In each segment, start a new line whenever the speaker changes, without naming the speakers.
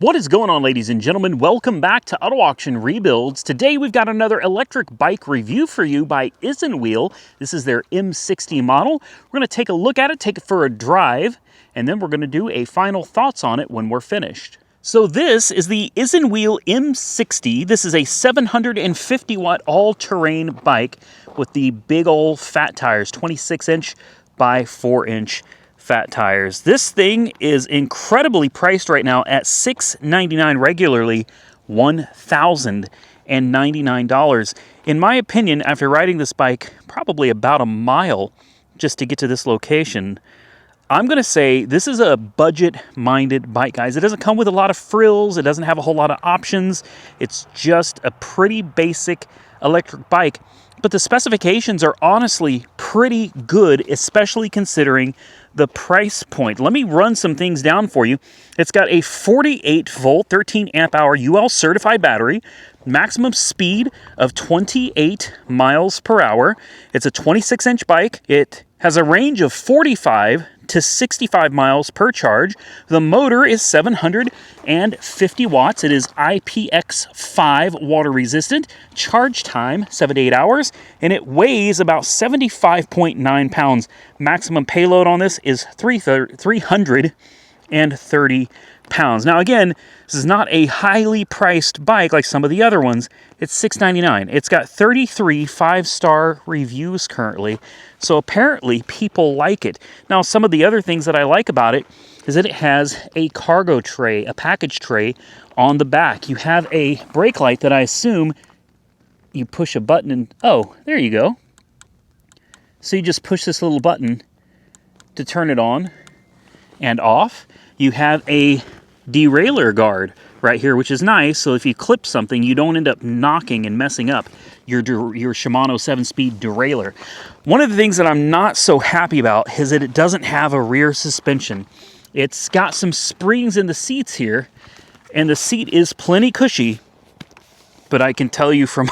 What is going on, ladies and gentlemen? Welcome back to Auto Auction Rebuilds. Today we've got another electric bike review for you by Isinwheel. This is their M60 model. We're going to take a look at it, take it for a drive, and then we're going to do a final thoughts on it when we're finished. So this is the Isinwheel M60. This is a 750 watt all-terrain bike with the big old fat tires, 26-inch by 4-inch fat tires. This thing is incredibly priced right now at $699, regularly $1,099. In my opinion, after riding this bike probably about a mile just to get to this location, I'm going to say this is a budget-minded bike, guys. It doesn't come with a lot of frills. It doesn't have a whole lot of options. It's just a pretty basic electric bike. But the specifications are honestly pretty good, especially considering the price point. Let me run some things down for you. It's got a 48-volt, 13 amp hour UL certified battery, maximum speed of 28 miles per hour. It's a 26-inch bike. It has a range of 45 to 65 miles per charge. The motor is 750 watts. It is IPX5 water resistant. Charge time 7 to 8 hours, and it weighs about 75.9 pounds. Maximum payload on this is 330 pounds. Now again, this is not a highly priced bike like some of the other ones. It's $699. It's got 33 5-star reviews currently, so apparently people like it. Now some of the other things that I like about it is that it has a cargo tray, a package tray on the back. You have a brake light that I assume you push a button and, oh, there you go. So you just push this little button to turn it on and off. You have a derailleur guard right here, which is nice. So if you clip something, you don't end up knocking and messing up your Shimano 7-speed derailleur. One of the things that I'm not so happy about is that it doesn't have a rear suspension. It's got some springs in the seats here, and the seat is plenty cushy, but I can tell you from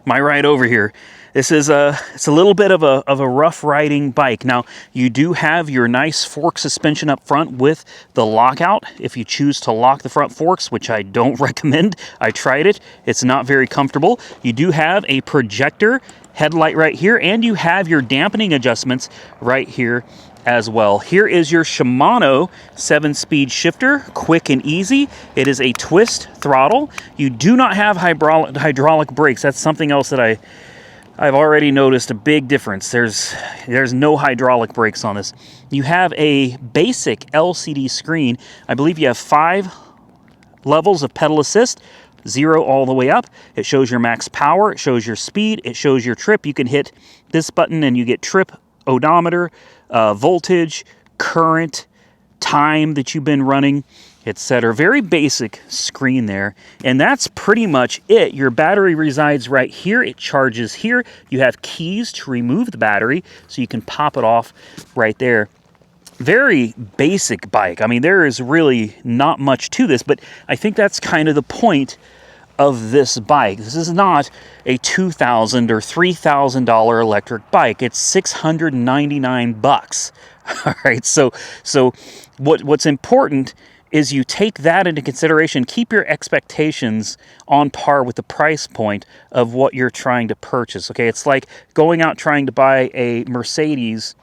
my ride over here, it's a little bit of a rough riding bike. Now, you do have your nice fork suspension up front with the lockout if you choose to lock the front forks, which I don't recommend. I tried it. It's not very comfortable. You do have a projector headlight right here, and you have your dampening adjustments right here as well. Here is your Shimano 7-speed shifter, quick and easy. It is a twist throttle. You do not have hydraulic brakes. That's something else that I've already noticed a big difference. There's no hydraulic brakes on this. You have a basic LCD screen. I believe you have 5 levels of pedal assist, 0 all the way up. It shows your max power, it shows your speed, it shows your trip. You can hit this button and you get trip, odometer, voltage, current, time that you've been running, etc. Very basic screen there, and that's pretty much it. Your battery resides right here. It charges here. You have keys to remove the battery, so you can pop it off right there. Very basic bike. I mean, there is really not much to this, but I think that's kind of the point of this bike. This is not a $2,000 or $3,000 electric bike. It's $699. All right, so what's important is you take that into consideration. Keep your expectations on par with the price point of what you're trying to purchase. Okay, it's like going out trying to buy a Mercedes,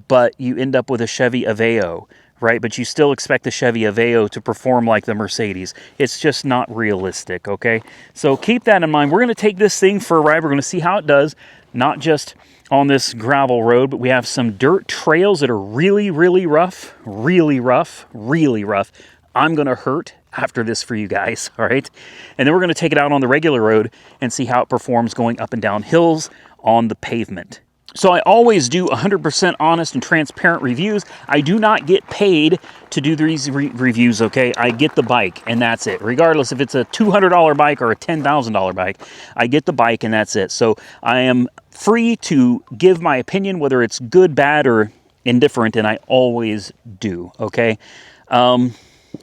but you end up with a Chevy Aveo, right? But you still expect the Chevy Aveo to perform like the Mercedes. It's just not realistic, okay? So keep that in mind. We're going to take this thing for a ride. We're going to see how it does, not just on this gravel road, but we have some dirt trails that are really, really rough, really rough, really rough. I'm going to hurt after this for you guys, all right? And then we're going to take it out on the regular road and see how it performs going up and down hills on the pavement. So I always do 100% honest and transparent reviews. I do not get paid to do these reviews, okay? I get the bike, and that's it. Regardless if it's a $200 bike or a $10,000 bike, I get the bike, and that's it. So I am free to give my opinion, whether it's good, bad, or indifferent, and I always do, okay?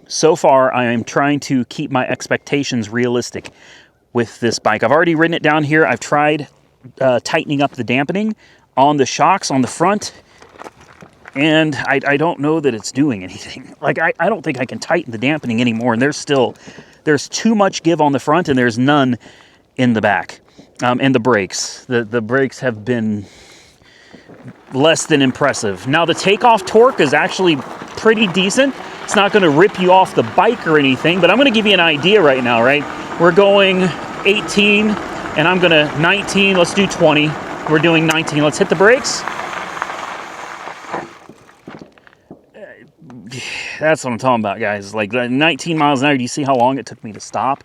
So far, I am trying to keep my expectations realistic with this bike. I've already ridden it down here. I've tried tightening up the dampening on the shocks on the front. and I don't know that it's doing anything. Like, I don't think I can tighten the dampening anymore, and there's too much give on the front, and there's none in the back. And the brakes. The brakes have been less than impressive. Now, the takeoff torque is actually pretty decent. It's not going to rip you off the bike or anything, but I'm going to give you an idea right now, right? We're going 18, and I'm going to 19. Let's do 20. We're doing 19. Let's hit the brakes. That's what I'm talking about, guys. Like 19 miles an hour. Do you see how long it took me to stop?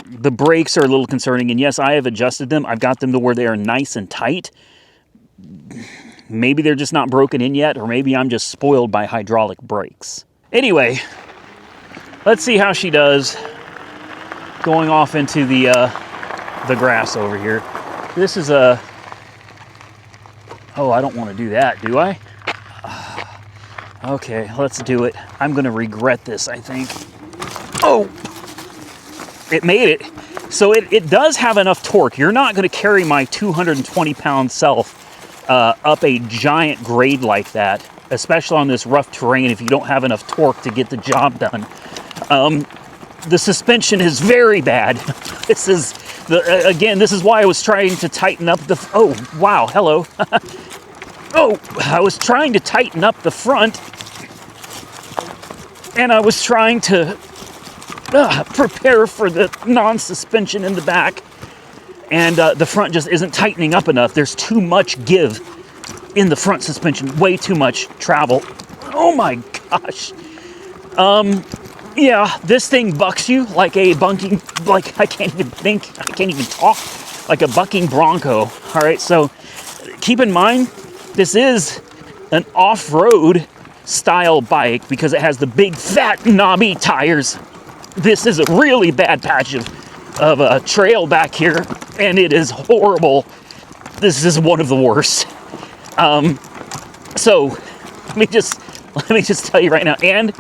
The brakes are a little concerning, and yes, I have adjusted them. I've got them to where they are nice and tight. Maybe they're just not broken in yet, or maybe I'm just spoiled by hydraulic brakes. Anyway, let's see how she does going off into the grass over here. This is a... Oh, I don't want to do that, do I? Okay, let's do it. I'm going to regret this, I think. Oh! It made it. So it does have enough torque. You're not going to carry my 220-pound self up a giant grade like that, especially on this rough terrain if you don't have enough torque to get the job done. The suspension is very bad. This is, again, this is why I was trying to tighten up the... Oh, wow, hello. Oh, I was trying to tighten up the front, and I was trying to prepare for the non-suspension in the back, and the front just isn't tightening up enough. There's too much give in the front suspension, way too much travel. Oh my gosh. Yeah, this thing bucks you like a bunking, like I can't even talk, like a bucking bronco. All right, so keep in mind, this is an off-road style bike because it has the big fat knobby tires. This is a really bad patch of a trail back here, and it is horrible. This is one of the worst. So let me just tell you right now, and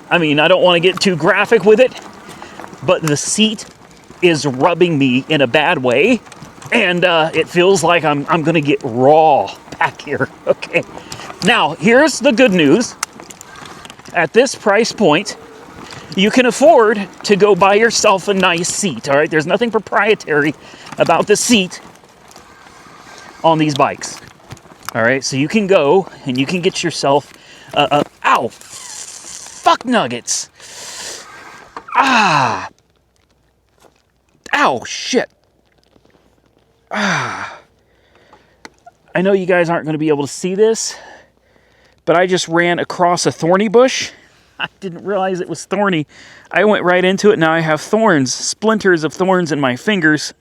I mean, I don't want to get too graphic with it, but the seat is rubbing me in a bad way, and it feels like I'm gonna get raw back here. Okay, now here's the good news. At this price point, you can afford to go buy yourself a nice seat, all right? There's nothing proprietary about the seat on these bikes, all right? So you can go and you can get yourself, ow, fuck nuggets. Ah, ow, shit. Ah. I know you guys aren't going to be able to see this, but I just ran across a thorny bush. I didn't realize it was thorny. I went right into it. Now I have thorns, splinters of thorns in my fingers.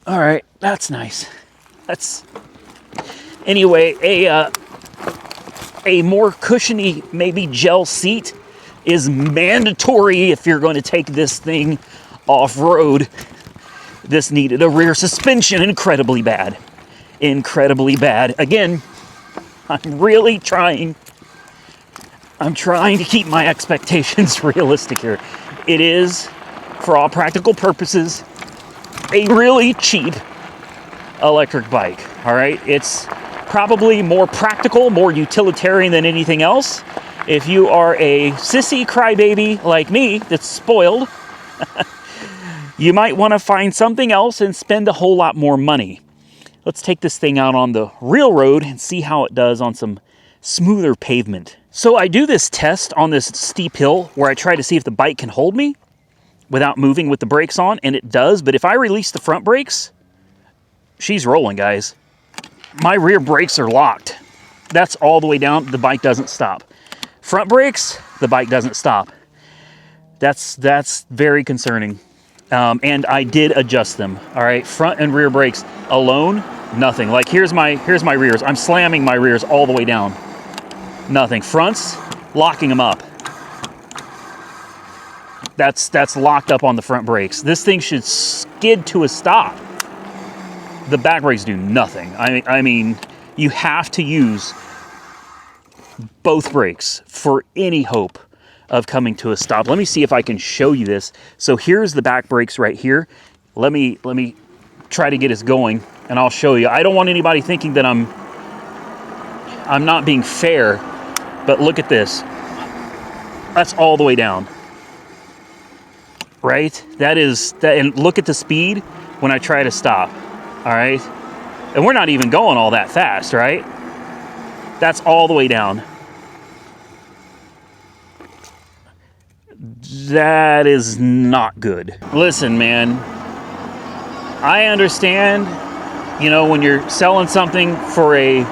All right, that's nice. That's anyway, a more cushiony, maybe gel seat is mandatory if you're going to take this thing off-road. This needed a rear suspension, incredibly bad. Incredibly bad. Again, I'm really trying. I'm trying to keep my expectations realistic here. It is, for all practical purposes, a really cheap electric bike. All right, it's probably more practical, more utilitarian than anything else. If you are a sissy crybaby like me that's spoiled, you might want to find something else and spend a whole lot more money. Let's take this thing out on the real road and see how it does on some smoother pavement. So I do this test on this steep hill where I try to see if the bike can hold me without moving with the brakes on, and it does. But if I release the front brakes, she's rolling, guys. My rear brakes are locked. That's all the way down. The bike doesn't stop. Front brakes, the bike doesn't stop. That's very concerning. And I did adjust them. All right, front and rear brakes alone, nothing. Like here's my rears. I'm slamming my rears all the way down. Nothing. Fronts, locking them up. That's locked up on the front brakes. This thing should skid to a stop. The back brakes do nothing. I mean, you have to use both brakes for any hope of coming to a stop. Let me see if I can show you this. So here's the back brakes right here. Let me try to get us going. and I'll show you. I don't want anybody thinking that I'm not being fair, but look at this. That's all the way down. Right? That is that, and look at the speed when I try to stop. All right? And we're not even going all that fast, right? That's all the way down. That is not good. Listen, man, I understand, you know, when you're selling something for a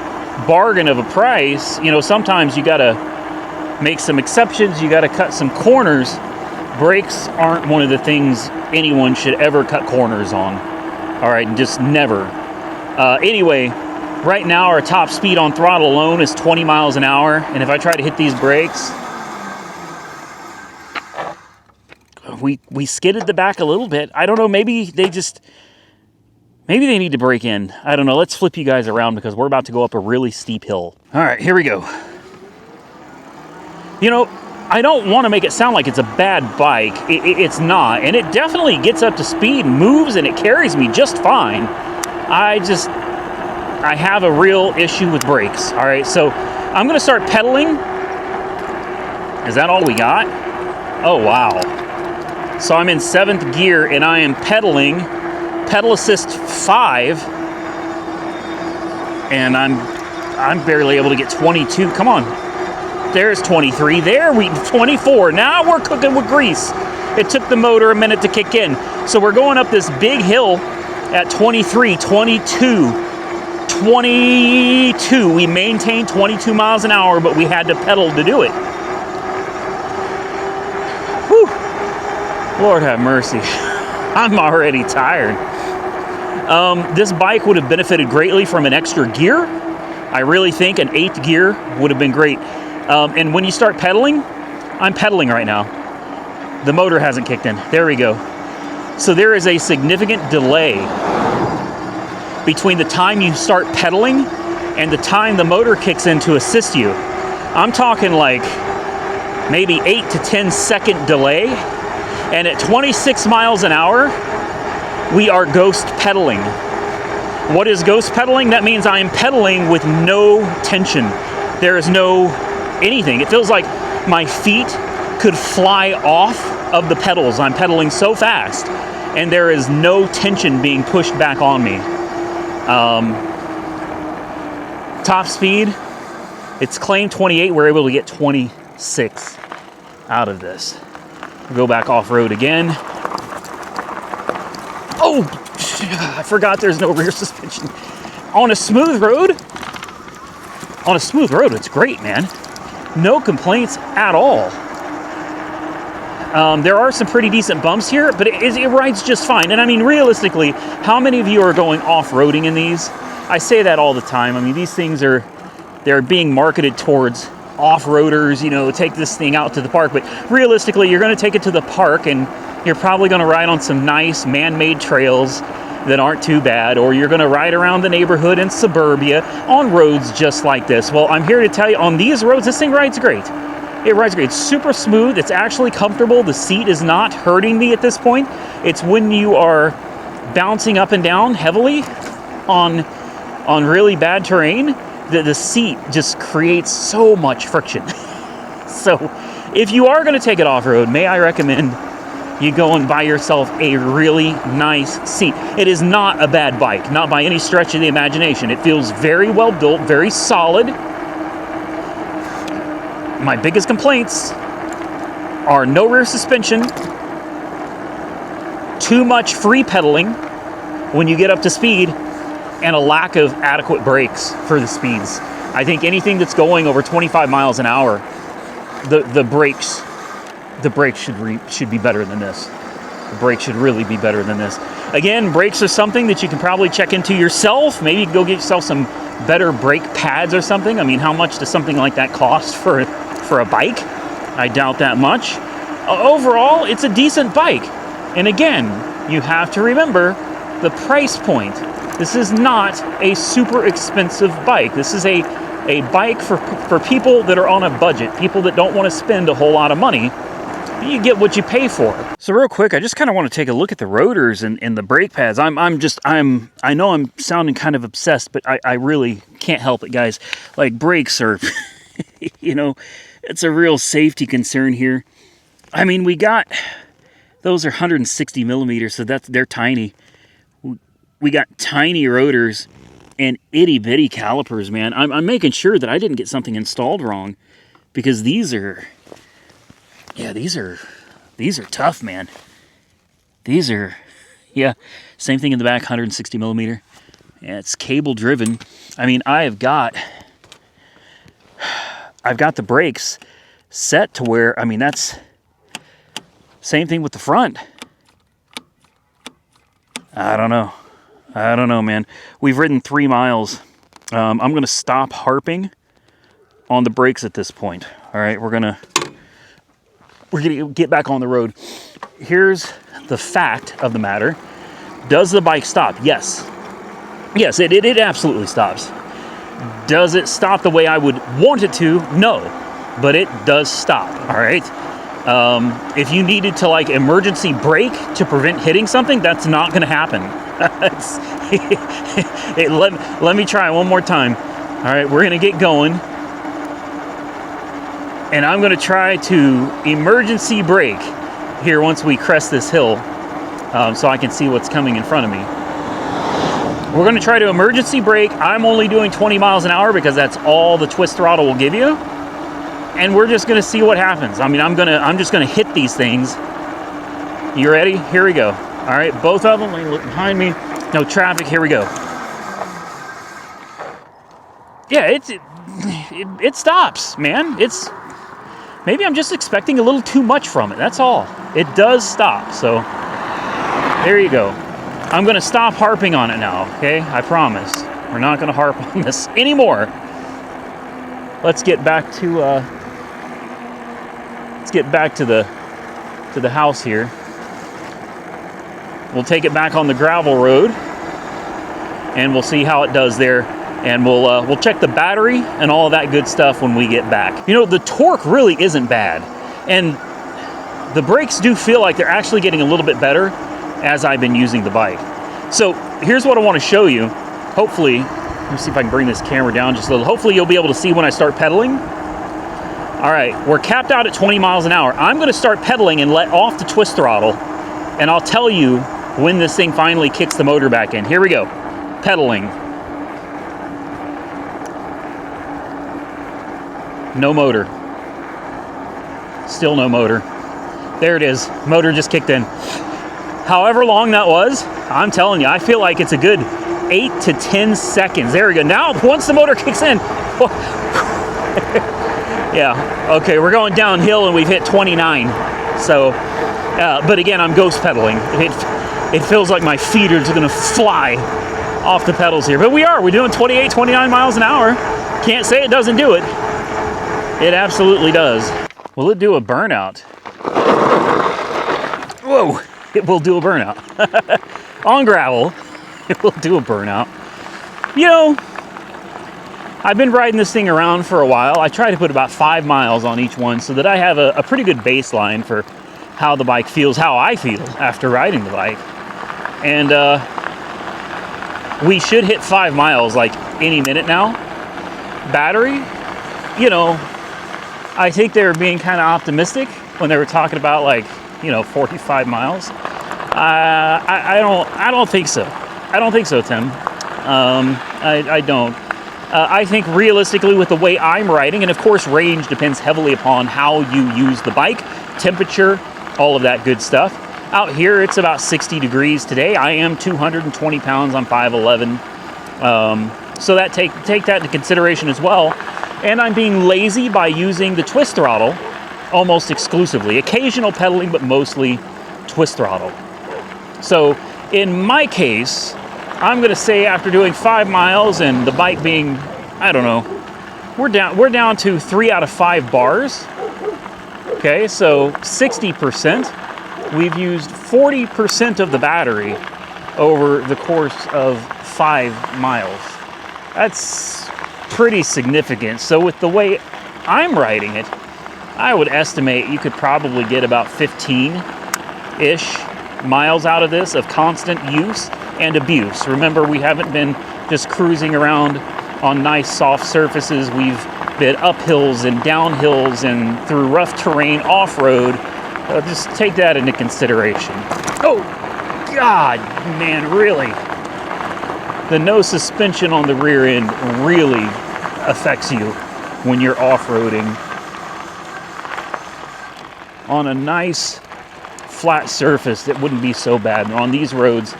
bargain of a price, you know, sometimes you gotta make some exceptions, you gotta cut some corners. Brakes aren't one of the things anyone should ever cut corners on. All right, just never. Anyway, right now our top speed on throttle alone is 20 miles an hour, and if I try to hit these brakes, we skidded the back a little bit. I don't know, maybe they need to brake in. I don't know. Let's flip you guys around because we're about to go up a really steep hill. All right, here we go. You know, I don't want to make it sound like it's a bad bike. It's not. And it definitely gets up to speed, moves, and it carries me just fine. I have a real issue with brakes. All right, so I'm going to start pedaling. Is that all we got? Oh, wow. So I'm in 7th gear and I am pedaling, pedal assist 5, and I'm barely able to get 22. Come on, there's 23. There we 24. Now we're cooking with grease. It took the motor a minute to kick in. So we're going up this big hill at 23, 22. We maintained 22 miles an hour, but we had to pedal to do it. Whew. Lord have mercy. I'm already tired. This bike would have benefited greatly from an extra gear. I really think an 8th gear would have been great. And when you start pedaling, I'm pedaling right now. The motor hasn't kicked in. There we go. So there is a significant delay between the time you start pedaling and the time the motor kicks in to assist you. I'm talking like maybe 8 to 10 second delay. And at 26 miles an hour, we are ghost pedaling. What is ghost pedaling? That means I am pedaling with no tension. There is no anything. It feels like my feet could fly off of the pedals. I'm pedaling so fast, and there is no tension being pushed back on me. Top speed, it's claimed 28. We're able to get 26 out of this. We'll go back off-road again. Oh, I forgot there's no rear suspension. On a smooth road, it's great, man. No complaints at all. There are some pretty decent bumps here, but it rides just fine. And I mean, realistically, how many of you are going off-roading in these? I say that all the time. I mean, these things they're being marketed towards off-roaders, you know, take this thing out to the park. But realistically, you're going to take it to the park and you're probably going to ride on some nice man-made trails that aren't too bad, or you're going to ride around the neighborhood in suburbia on roads just like this. Well, I'm here to tell you, on these roads, this thing rides great. It rides great. It's super smooth. It's actually comfortable. The seat is not hurting me at this point. It's when you are bouncing up and down heavily on really bad terrain that the seat just creates so much friction. So if you are going to take it off-road, may I recommend you go and buy yourself a really nice seat. It is not a bad bike, not by any stretch of the imagination. It feels very well built, very solid. My biggest complaints are no rear suspension, too much free pedaling when you get up to speed, and a lack of adequate brakes for the speeds. I think anything that's going over 25 miles an hour, the brakes should be better than this. The brakes should really be better than this. Again, brakes are something that you can probably check into yourself. Maybe you can go get yourself some better brake pads or something. I mean, how much does something like that cost for a bike? I doubt that much. Overall, it's a decent bike. And again, you have to remember the price point. This is not a super expensive bike. This is a bike for people that are on a budget, people that don't want to spend a whole lot of money. You get what you pay for. So real quick, I just kind of want to take a look at the rotors and the brake pads. I know I'm sounding kind of obsessed, but I really can't help it, guys. Like, brakes are, you know, it's a real safety concern here. I mean, we got, those are 160 millimeters, so they're tiny. We got tiny rotors and itty bitty calipers, man. I'm making sure that I didn't get something installed wrong, because these are, yeah, these are tough, man. These are, yeah, same thing in the back, 160 millimeter. Yeah, it's cable driven. I mean, I've got the brakes set to where, I mean, that's same thing with the front. I don't know, man. We've ridden 3 miles. I'm going to stop harping on the brakes at this point. All right, we're gonna get back on the road. Here's the fact of the matter. Does the bike stop? Yes. Yes, it absolutely stops. Does it stop the way I would want it to? No, but it does stop. All right. If you needed to like emergency brake to prevent hitting something, that's not going to happen. Let me try one more time. All right, we're going to get going. And I'm going to try to emergency brake here once we crest this hill, so I can see what's coming in front of me. We're going to try to emergency brake. I'm only doing 20 miles an hour because that's all the twist throttle will give you. And we're just going to see what happens. I mean, I'm just going to hit these things. You ready? Here we go. All right, both of them. Let me look behind me. No traffic. Here we go. Yeah, it stops, man. Maybe I'm just expecting a little too much from it. That's all. It does stop. So there you go. I'm going to stop harping on it now. Okay, I promise. We're not going to harp on this anymore. Let's get back to the house here. We'll take it back on the gravel road, and we'll see how it does there. And we'll check the battery and all of that good stuff when we get back. You know, the torque really isn't bad, and the brakes do feel like they're actually getting a little bit better as I've been using the bike. So here's what I want to show you. Hopefully, let me see if I can bring this camera down just a little. Hopefully you'll be able to see when I start pedaling. All right, we're capped out at 20 miles an hour. I'm going to start pedaling and let off the twist throttle, and I'll tell you when this thing finally kicks the motor back in. Here we go. Pedaling. No motor. Still no motor. There it is. Motor just kicked in. However long that was, I'm telling you, I feel like it's a good 8 to 10 seconds. There we go. Now, once the motor kicks in, yeah, okay, we're going downhill and we've hit 29. So, but again, I'm ghost pedaling. It feels like my feet are just gonna fly off the pedals here. But we're doing 28, 29 miles an hour. Can't say it doesn't do it. It absolutely does. Will it do a burnout? Whoa, it will do a burnout. On gravel, it will do a burnout. You know, I've been riding this thing around for a while. I try to put about 5 miles on each one so that I have a pretty good baseline for how the bike feels, how I feel after riding the bike. And we should hit 5 miles like any minute now. Battery, you know, I think they were being kind of optimistic when they were talking about, like, you know, 45 miles. I don't think so. I don't think so, Tim. I don't. I think realistically, with the way I'm riding, and of course range depends heavily upon how you use the bike, temperature, all of that good stuff. Out here, it's about 60 degrees today. I am 220 pounds. I'm 5'11". So that take that into consideration as well. And I'm being lazy by using the twist throttle almost exclusively. Occasional pedaling, but mostly twist throttle. So in my case, I'm going to say after doing 5 miles and the bike being, I don't know, we're down to 3 out of 5 bars. Okay, so 60%. We've used 40% of the battery over the course of 5 miles. That's pretty significant. So with the way I'm riding it, I would estimate you could probably get about 15-ish miles out of this of constant use and abuse. Remember, we haven't been just cruising around on nice soft surfaces. We've been up hills and down hills and through rough terrain off-road. Just take that into consideration. Oh, God, man, really. The no suspension on the rear end really affects you when you're off-roading on a nice flat surface. That wouldn't be so bad. And on these roads,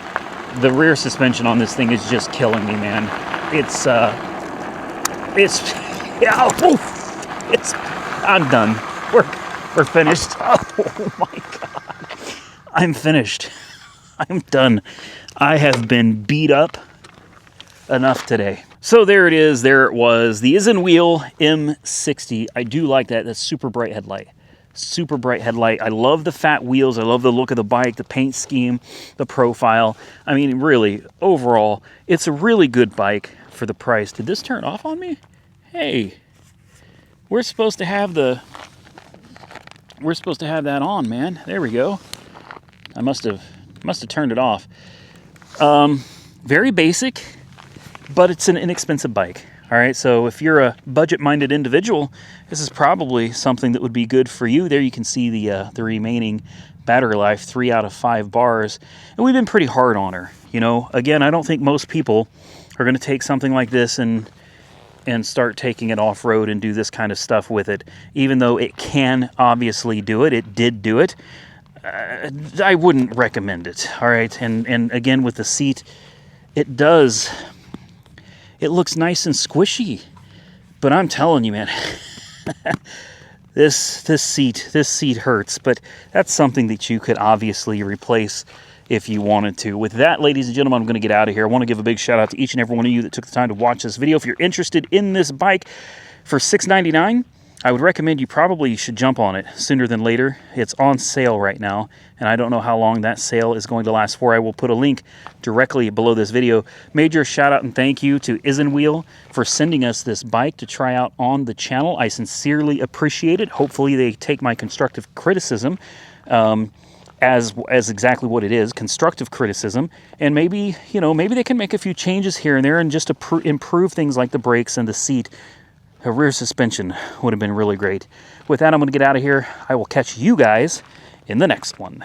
the rear suspension on this thing is just killing me, man. I'm done. We're finished. Oh my God. I'm finished. I'm done. I have been beat up enough today. So there it is. There it was. The Isinwheel M60. I do like that. That's super bright headlight. Super bright headlight. I love the fat wheels. I love the look of the bike, the paint scheme, the profile. I mean, really, overall, it's a really good bike for the price. Did this turn off on me? Hey, we're supposed to have that on, man. There we go. I must have turned it off. Very basic, but it's an inexpensive bike. All right, so if you're a budget-minded individual, this is probably something that would be good for you. There you can see the remaining battery life, 3 out of 5 bars. And we've been pretty hard on her. You know, again, I don't think most people are going to take something like this and start taking it off-road and do this kind of stuff with it. Even though it can obviously do it, it did do it. I wouldn't recommend it. All right, and again with the seat, it looks nice and squishy, but I'm telling you, man, this seat hurts. But that's something that you could obviously replace if you wanted to. With that, ladies and gentlemen, I'm going to get out of here. I want to give a big shout out to each and every one of you that took the time to watch this video. If you're interested in this bike for $699, I would recommend you probably should jump on it sooner than later. It's on sale right now, and I don't know how long that sale is going to last for. I will put a link directly below this video. Major shout out and thank you to Isinwheel for sending us this bike to try out on the channel. I sincerely appreciate it. Hopefully they take my constructive criticism as exactly what it is, constructive criticism, and maybe, you know, maybe they can make a few changes here and there and just improve things like the brakes and the seat. A rear suspension would have been really great. With that, I'm going to get out of here. I will catch you guys in the next one.